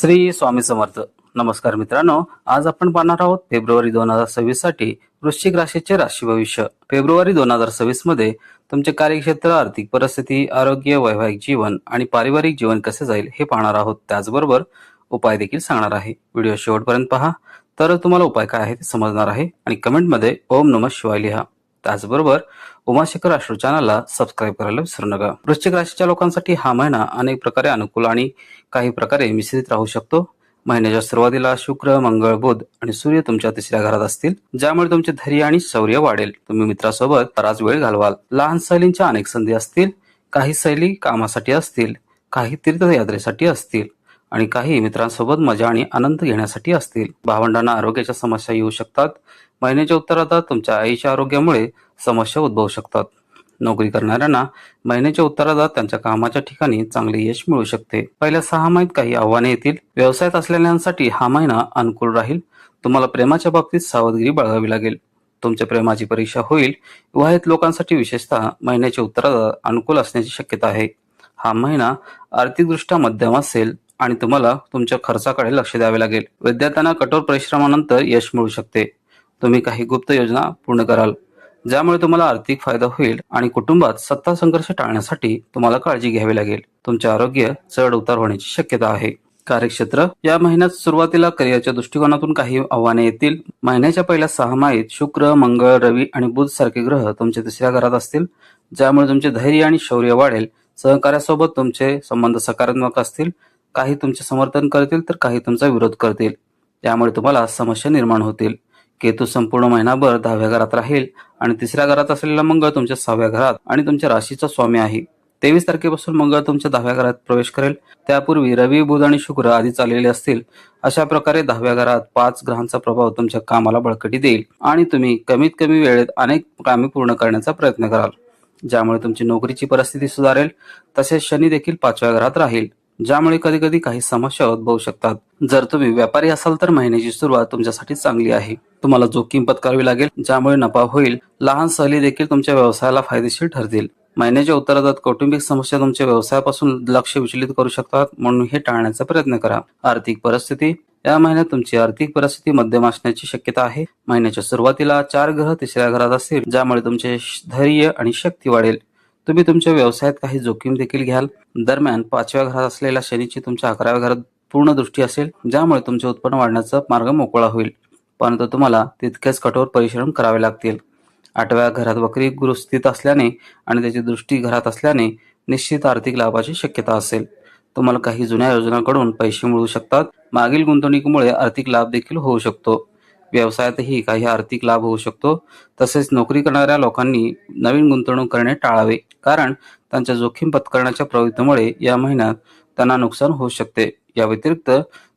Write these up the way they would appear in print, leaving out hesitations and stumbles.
श्री स्वामी समर्थ. नमस्कार मित्रांनो, आज आपण पाहणार आहोत फेब्रुवारी 2026 साठी वृश्चिक राशीचे राशी भविष्य. फेब्रुवारी 2026 मध्ये तुमचे कार्यक्षेत्र, आर्थिक परिस्थिती, आरोग्य, वैवाहिक जीवन आणि पारिवारिक जीवन कसे जाईल हे पाहणार आहोत. त्याचबरोबर उपाय देखील सांगणार आहे. व्हिडिओ शेवटपर्यंत पहा, तर तुम्हाला उपाय काय आहे ते समजणार आहे. आणि कमेंटमध्ये ओम नमः शिवाय लिहा. त्याचबरोबर उमाशंकर अश्रू चॅनलला सबस्क्राईब करायला विसरू नका. वृश्चिक राशीच्या लोकांसाठी हा महिना अनेक प्रकारे अनुकूल आणि काही प्रकारे मिश्रित राहू शकतो. महिन्याच्या सुरुवातीला शुक्र, मंगळ, बुध आणि सूर्य तुमच्या तिसऱ्या घरात असतील, ज्यामुळे तुमचे धैर्य आणि शौर्य वाढेल. तुम्ही मित्रासोबत बराच वेळ घालवाल. लहान सहलींच्या अनेक संधी असतील. काही सहली कामासाठी असतील, काही तीर्थयात्रेसाठी असतील आणि काही मित्रांसोबत मजा आणि आनंद घेण्यासाठी असतील. भावंडांना आरोग्याच्या समस्या येऊ शकतात. महिन्याच्या उत्तरार्धात तुमच्या आईच्या आरोग्यामुळे समस्या उद्भवू शकतात. नोकरी करणाऱ्यांना महिन्याच्या उत्तरार्धात त्यांच्या कामाच्या ठिकाणी चांगले यश मिळू शकते. पहिल्या 6 महिन्यात काही आव्हाने येतील. व्यवसायात असलेल्यांसाठी हा महिना अनुकूल राहील. तुम्हाला प्रेमाच्या बाबतीत सावधगिरी बाळगावी लागेल. तुमच्या प्रेमाची परीक्षा होईल. विवाहित लोकांसाठी विशेषतः महिन्याच्या उत्तरार्धात अनुकूल असण्याची शक्यता आहे. हा महिना आर्थिकदृष्ट्या मध्यम असेल आणि तुम्हाला तुमच्या खर्चाकडे लक्ष द्यावे लागेल. विद्यार्थ्यांना कठोर परिश्रमानंतर यश मिळू शकते. तुम्ही काही गुप्त योजना पूर्ण कराल, ज्यामुळे तुम्हाला आर्थिक फायदा होईल आणि कुटुंबात सत्ता संघर्ष टाळण्यासाठी तुम्हाला काळजी घ्यावी लागेल. तुमचे आरोग्य चढ उतार होण्याची शक्यता आहे. कार्यक्षेत्र, या महिन्यात सुरुवातीला करिअरच्या दृष्टिकोनातून काही आव्हाने येतील. महिन्याच्या पहिल्या 6 महिन्यात शुक्र, मंगळ, रवी आणि बुध सारखे ग्रह तुमच्या तिसऱ्या घरात असतील, ज्यामुळे तुमचे धैर्य आणि शौर्य वाढेल. सहकार्यासोबत तुमचे संबंध सकारात्मक असतील. काही तुमचे समर्थन करतील तर काही तुमचा विरोध करतील. त्यामुळे तुम्हाला समस्या निर्माण होतील. केतू संपूर्ण महिनाभर 10व्या घरात राहील आणि तिसऱ्या घरात असलेला मंगळ तुमच्या 6व्या घरात आणि तुमच्या राशीचा स्वामी आहे. 23 तारखेपासून मंगळ तुमच्या 10व्या घरात प्रवेश करेल. त्यापूर्वी रवी, बुध आणि शुक्र आधी चाललेले असतील. अशा प्रकारे 10व्या घरात 5 ग्रहांचा प्रभाव तुमच्या कामाला बळकटी देईल आणि तुम्ही कमीत कमी वेळेत अनेक कामे पूर्ण करण्याचा प्रयत्न कराल, ज्यामुळे तुमची नोकरीची परिस्थिती सुधारेल. तसेच शनी देखील 5व्या घरात राहील, ज्यामुळे कधी कधी काही समस्या उद्भवू शकतात. जर तुम्ही व्यापारी असाल तर महिन्याची सुरुवात तुमच्यासाठी चांगली आहे. तुम्हाला जोखीम पत्करावी लागेल, ज्यामुळे नफा होईल. लहान सहली देखील तुमच्या व्यवसायाला फायदेशीर ठरतील. महिन्याच्या उत्तरार्धात कौटुंबिक समस्या तुमच्या व्यवसायापासून लक्ष विचलित करू शकतात, म्हणून हे टाळण्याचा प्रयत्न करा. आर्थिक परिस्थिती, या महिन्यात तुमची आर्थिक परिस्थिती मध्यम असण्याची शक्यता आहे. महिन्याच्या सुरुवातीला 4 ग्रह तिसऱ्या घरात असतील, ज्यामुळे तुमचे धैर्य आणि शक्ती वाढेल. तुम्ही तुमच्या व्यवसायात काही जोखीम देखील घ्याल. दरम्यान 5व्या घरात असलेल्या शनीची तुमच्या 11व्या घरात पूर्ण दृष्टी असेल, ज्यामुळे तुमचे उत्पन्न वाढण्याचा मार्ग मोकळा होईल, परंतु तुम्हाला तितकेच कठोर परिश्रम करावे लागतील. 8व्या घरात वक्री गुरु स्थित असल्याने आणि त्याची दृष्टी घरात असल्याने निश्चित आर्थिक लाभाची शक्यता असेल. तुम्हाला काही जुन्या योजनांकडून पैसे मिळू शकतात. मागील गुंतवणुकीमुळे आर्थिक लाभ देखील होऊ शकतो. व्यवसायातही काही आर्थिक लाभ होऊ शकतो. तसेच नोकरी करणाऱ्या लोकांनी नवीन गुंतवणूक करणे टाळावे, कारण त्यांच्या जोखीम पत्करण्याच्या प्रवृत्तीमुळे या महिन्यात त्यांना नुकसान होऊ शकते. या व्यतिरिक्त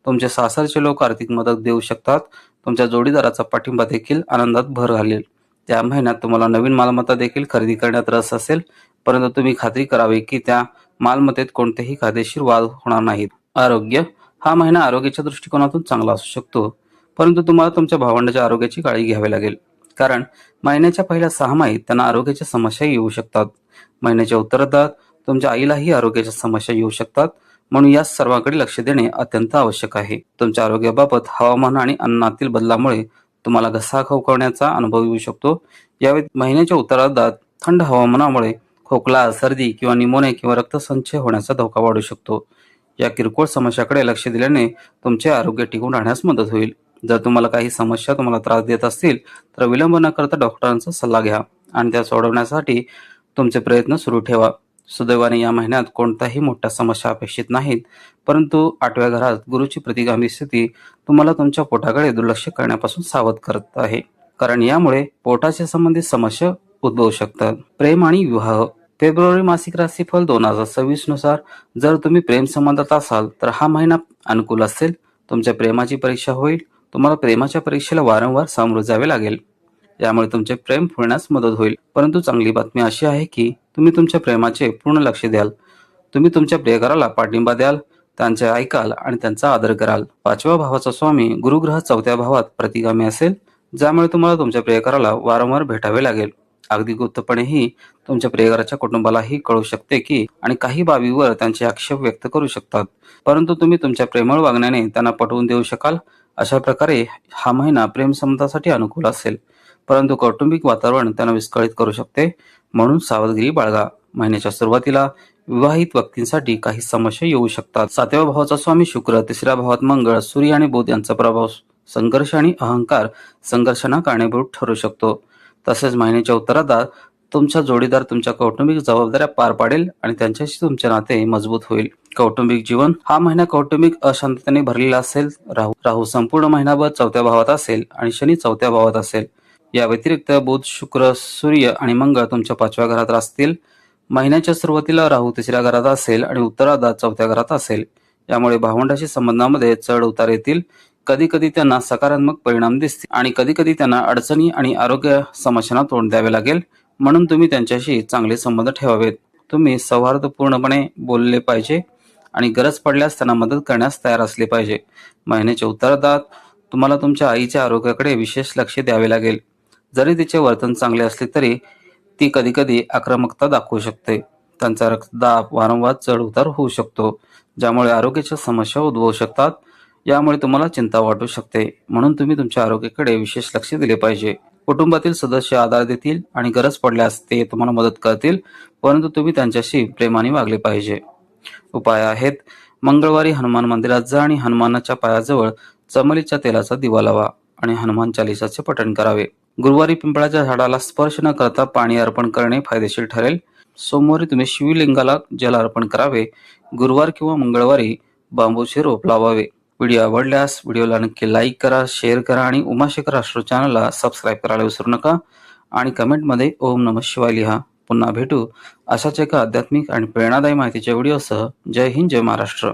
तुमचे सासरचे लोक आर्थिक मदत देऊ शकतात. तुमच्या जोडीदाराचा पाठिंबा देखील आनंदात भर घालेल. त्या महिन्यात तुम्हाला नवीन मालमत्ता देखील खरेदी करण्यात रस असेल, परंतु तुम्ही खात्री करावी की त्या मालमत्तेत कोणतेही कायदेशीर वाद होणार नाहीत. आरोग्य, हा महिना आरोग्याच्या दृष्टिकोनातून चांगला असू शकतो, परंतु तुम्हाला तुमच्या भावंडाच्या आरोग्याची काळजी घ्यावी लागेल, कारण महिन्याच्या पहिल्या 6 महिन्यात त्यांना आरोग्याच्या समस्या येऊ शकतात. महिन्याच्या उत्तरार्धात तुमच्या आईलाही आरोग्याच्या समस्या येऊ शकतात, म्हणून या सर्वांकडे लक्ष देणे अत्यंत आवश्यक आहे. तुमच्या आरोग्याबाबत हवामान आणि अन्नातील बदलामुळे तुम्हाला घसा खवखवण्याचा अनुभव येऊ शकतो. यावेळी महिन्याच्या उत्तरार्धात थंड हवामानामुळे खोकला, सर्दी किंवा निमोनिया किंवा रक्तसंचय होण्याचा धोका वाढू शकतो. या किरकोळ समस्याकडे लक्ष दिल्याने तुमचे आरोग्य टिकून राहण्यास मदत होईल. जर तुम्हाला काही समस्या तुम्हाला त्रास देत असतील तर विलंब न करता डॉक्टरांचा सल्ला घ्या आणि त्या सोडवण्यासाठी तुमचे प्रयत्न सुरू ठेवा. सुदैवाने या महिन्यात कोणत्याही मोठ्या समस्या अपेक्षित नाहीत, परंतु 8व्या घरात गुरुची प्रतिगामी स्थिती तुम्हाला तुमच्या पोटाकडे दुर्लक्ष करण्यापासून सावध करत आहे, कारण यामुळे पोटाच्या संबंधित समस्या उद्भवू शकतात. प्रेम आणि विवाह, फेब्रुवारी मासिक राशीफल 2026 नुसार जर तुम्ही प्रेम संबंधात असाल तर हा महिना अनुकूल असेल. तुमच्या प्रेमाची परीक्षा होईल. तुम्हाला प्रेमाच्या परीक्षेला वारंवार सामोरे जावे लागेल, यामुळे तुमचे प्रेम फुलण्यास मदत होईल. परंतु चांगली बातमी अशी आहे की तुम्ही तुमच्या प्रेमाचे पूर्ण लक्ष द्याल. तुम्ही तुमच्या प्रियकराला पाठिंबा द्याल, त्यांचे ऐकाल आणि त्यांचा आदर कराल. 5व्या भावाचा स्वामी गुरुग्रह 4थ्या भावात प्रतिगामी असेल, ज्यामुळे तुम्हाला तुमच्या प्रियकराला वारंवार भेटावे लागेल. अगदी गुप्तपणेही तुमच्या प्रियकराच्या कुटुंबालाही कळू शकते की आणि काही बाबीवर त्यांचे आक्षेप व्यक्त करू शकतात, परंतु तुम्ही तुमच्या प्रेमळ वागण्याने त्यांना पटवून देऊ शकाल. अशा प्रकारे हा महिना प्रेमसंबंधासाठी अनुकूल असेल, परंतु कौटुंबिक वातावरण त्यांना विस्कळीत करू शकते, म्हणून सावधगिरी बाळगा. महिन्याच्या सुरुवातीला विवाहित व्यक्तींसाठी काही समस्या येऊ शकतात. 7व्या भावाचा स्वामी शुक्र, 3ऱ्या भावात मंगळ, सूर्य आणि बुध यांचा प्रभाव संघर्ष आणि अहंकार संघर्षांना कारणीभूत ठरू शकतो. तसेच महिन्याच्या उत्तरार्धात तुमचा जोडीदार तुमच्या कौटुंबिक जबाबदाऱ्या पार पाडेल आणि त्यांच्याशी तुमचे नाते मजबूत होईल. कौटुंबिक जीवन हा महिना कौटुंबिक अशांततेने भरलेला असेल. राहू संपूर्ण महिनाभर 4थ्या भावात असेल आणि शनी 4थ्या भावात असेल. या व्यतिरिक्त बुध, शुक्र, सूर्य आणि मंगळ तुमच्या 5व्या घरात असतील. महिन्याच्या सुरुवातीला राहू 3ऱ्या घरात असेल आणि उत्तरार्धात 4थ्या घरात असेल. यामुळे भावंडाशी संबंधामध्ये चढ उतार येतील. कधी कधी त्यांना सकारात्मक परिणाम दिसतील आणि कधी कधी त्यांना अडचणी आणि आरोग्य समस्यांना तोंड द्यावे लागेल, म्हणून तुम्ही त्यांच्याशी चांगले संबंध ठेवावेत. तुम्ही सौहार्दपूर्णपणे बोलले पाहिजे आणि गरज पडल्यास त्यांना मदत करण्यास तयार असले पाहिजे. महिन्याच्या उत्तरार्धात तुम्हाला तुमच्या आईच्या आरोग्याकडे विशेष लक्ष द्यावे लागेल. जरी तिचे वर्तन चांगले असले तरी ती कधी कधी आक्रमकता दाखवू शकते. त्यांचा रक्तदाब वारंवार चढ उतार होऊ शकतो, ज्यामुळे आरोग्याच्या समस्या उद्भवू शकतात. यामुळे तुम्हाला चिंता वाटू शकते, म्हणून तुम्ही तुमच्या आरोग्याकडे विशेष लक्ष दिले पाहिजे. कुटुंबातील सदस्य आधार देतील आणि गरज पडल्यास ते तुम्हाला मदत करतील, परंतु तुम्ही त्यांच्याशी प्रेमाने वागले पाहिजे. उपाय आहेत: मंगळवारी हनुमान मंदिरात जा आणि हनुमानाच्या पायाजवळ चमेलीच्या तेलाचा दिवा लावा आणि हनुमान चालिसाचे पठण करावे. गुरुवारी पिंपळाच्या झाडाला स्पर्श न करता पाणी अर्पण करणे फायदेशीर ठरेल. सोमवारी तुम्ही शिवलिंगाला जल अर्पण करावे. गुरुवार किंवा मंगळवारी बांबूचे रोप लावावे. व्हिडिओ आवडल्यास व्हिडिओला नक्की लाईक करा, शेअर करा आणि उमाशेखर ॲस्ट्रो चॅनलला सबस्क्राईब करायला विसरू नका आणि कमेंटमध्ये ओम नमः शिवाय लिहा. पुन्हा भेटू अशाच एका आध्यात्मिक आणि प्रेरणादायी माहितीच्या व्हिडिओसह. जय हिंद, जय महाराष्ट्र.